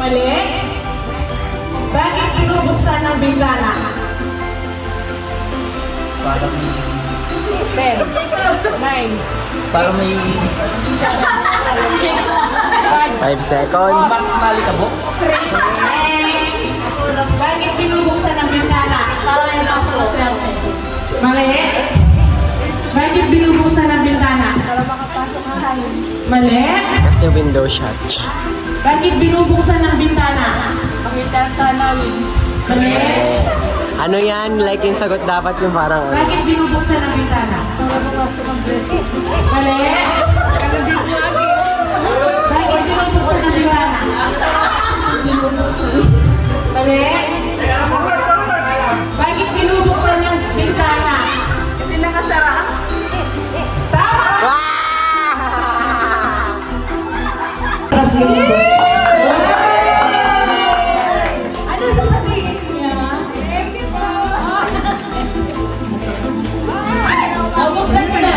Mali. Bakit binubuksan ng bintana? Para may... 10, 9, Para may... 5 seconds. Mali ka po? 3. Bakit binubuksan ng bintana? Para may makapaswerte. Mali. Bakit binubuksan ng bintana? Para makapasok ang hangin. Mali. Kasi window shut. Bakit binubuksan ng bintana? Pakita tanawin. Mali. Ano yan? Like yung sagot dapat yung parang ano. Bakit binubuksan ng bintana? Para makapasok ang blessing. Mali. Ano din po lagi? Bakit binubuksan ng bintana? Mali. Bakit binubuksan ng bintana? Kasi nakasara. Tama! Ano sasabihin niya? Buksan mo na.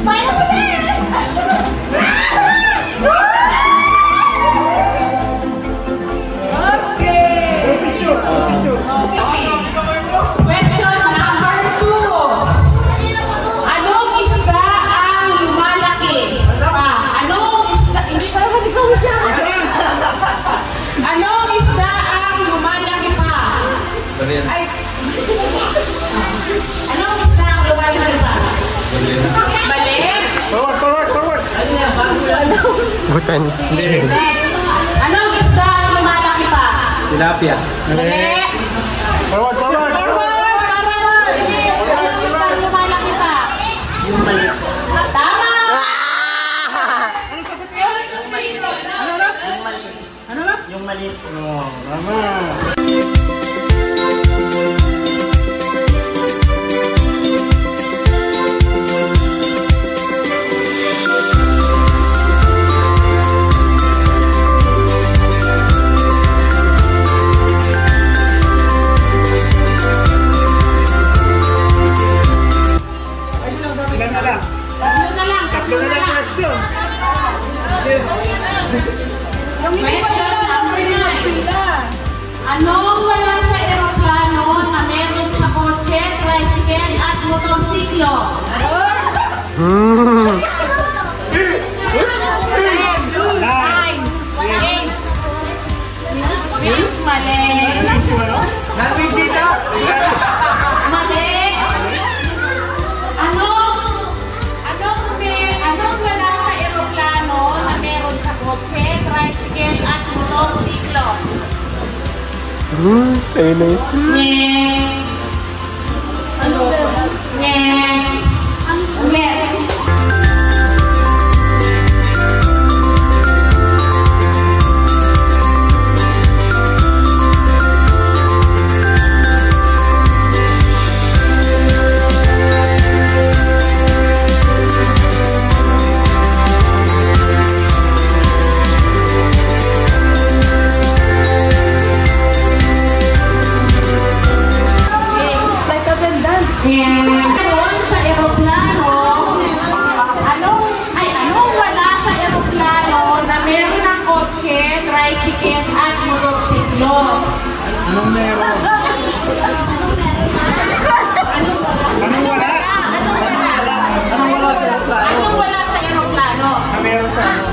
Paano ko na? Question number 2. Anong isda ang lumalaki pa? Anong isda? Hindi pa naman ikaw siya. Anong isda ang lumalaki pa? Ay. Anong isda ang lumalaki pa? Mali. Forward! Gutan. Next. Anong isda ang lumalaki pa? Tilapia. Mali. Forward! Forward! Yes. Anong isda ang lumalaki pa? Yung mali. Tama! Yung mali. Oh, tama. Tatlo na lang. question. Question number 9. Anong wala sa eroplano na meron sa kotse, tricycle at motorsiklo? Wings, mali. Nagbisita? Mali. Anong wala sa eroplano na meron sa kotse, tricycle at motorsiklo? Ayun na yun. Nye. Ano? Nye. Ulit. Meron sa eroplano, anong wala sa eroplano na meron ng kotse, tricycle at motorsiklo? Anong meron? Anong wala? Anong wala sa eroplano? Anong wala sa eroplano? Na meron sa ano?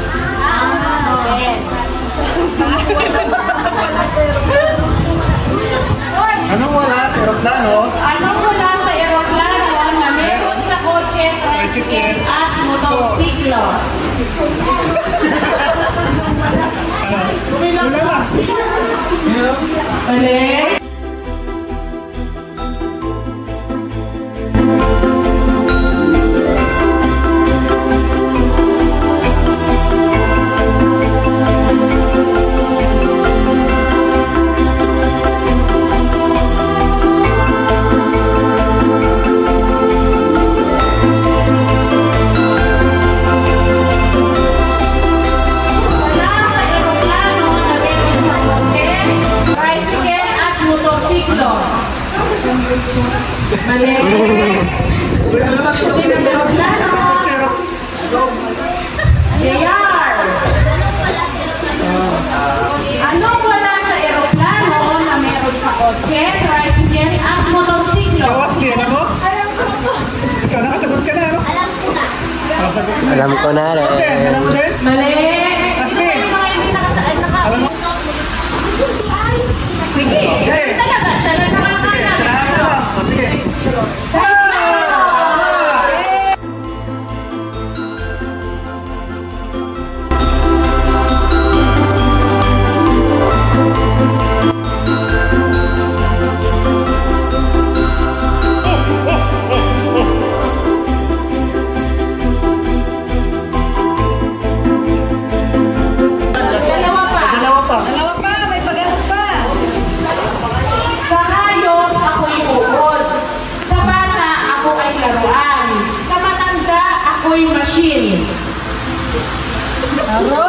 Anong wala sa eroplano? Anong wala sa eroplano na meron sa kotse, tricycle at motorsiklo? Wala ba? Ulit. Mali. Hindi na eroplano. JR. Anong wala sagot mo. Alam ko na rin. Okay, alam mo din? Mali. Ashley. Ano yung mga hindi nakasaan? Alam mo? Sige. Sige. Talaga, siya na nakakalam. Kailangan ko lang. O, sige. Dalawa pa. Dalawa pa. Dalawa pa, may pag-asa pa. Sa hayop, ako'y uod. Sa bata, ako ay laruan. Sa matanda, ako'y machine. Aro?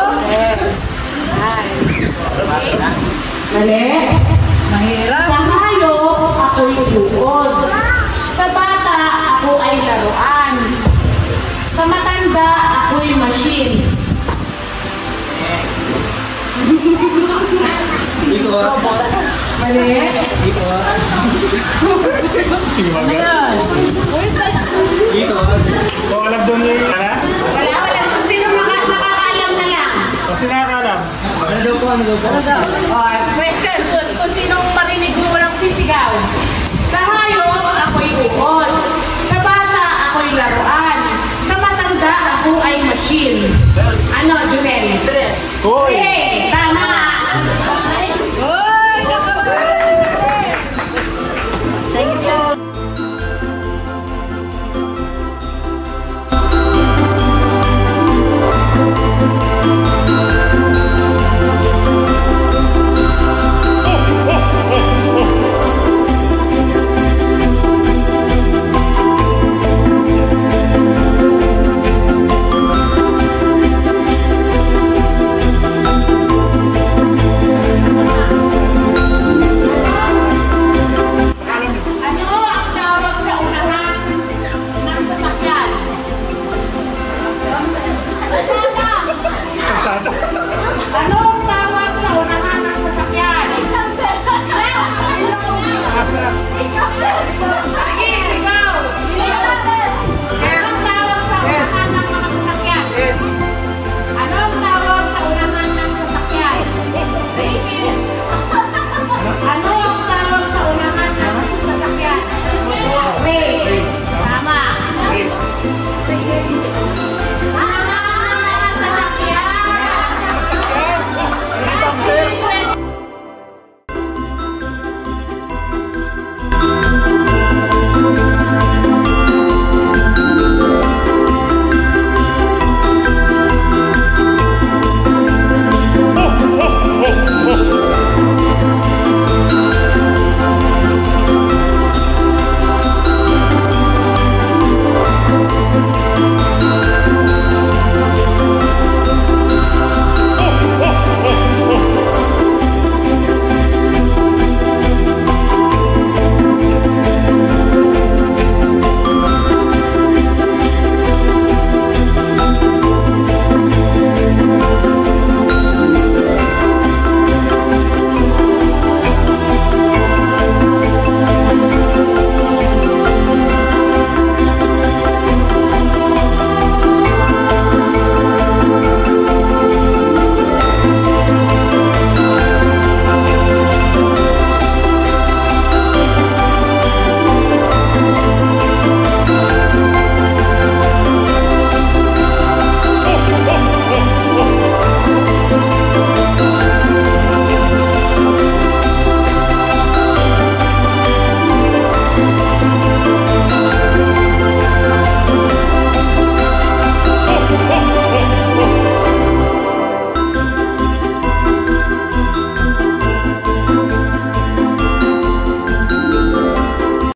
Mali. Mahirap. Sa hayop, ako'y uod. Sa bata, ako ay laruan. Sa matanda, ako'y machine. Mali. Ano yan? O, alam doon yung ano? Wala. Kung sino nakakaalam na lang. O, sinakalam. Ano daw? Question, kung sinong marinig mo walang sisigaw. Sa hayop, ako'y uod. Sa bata, ako'y laruan. Sa matanda, ako ay machine. Ano, Junel? Uy! Hey,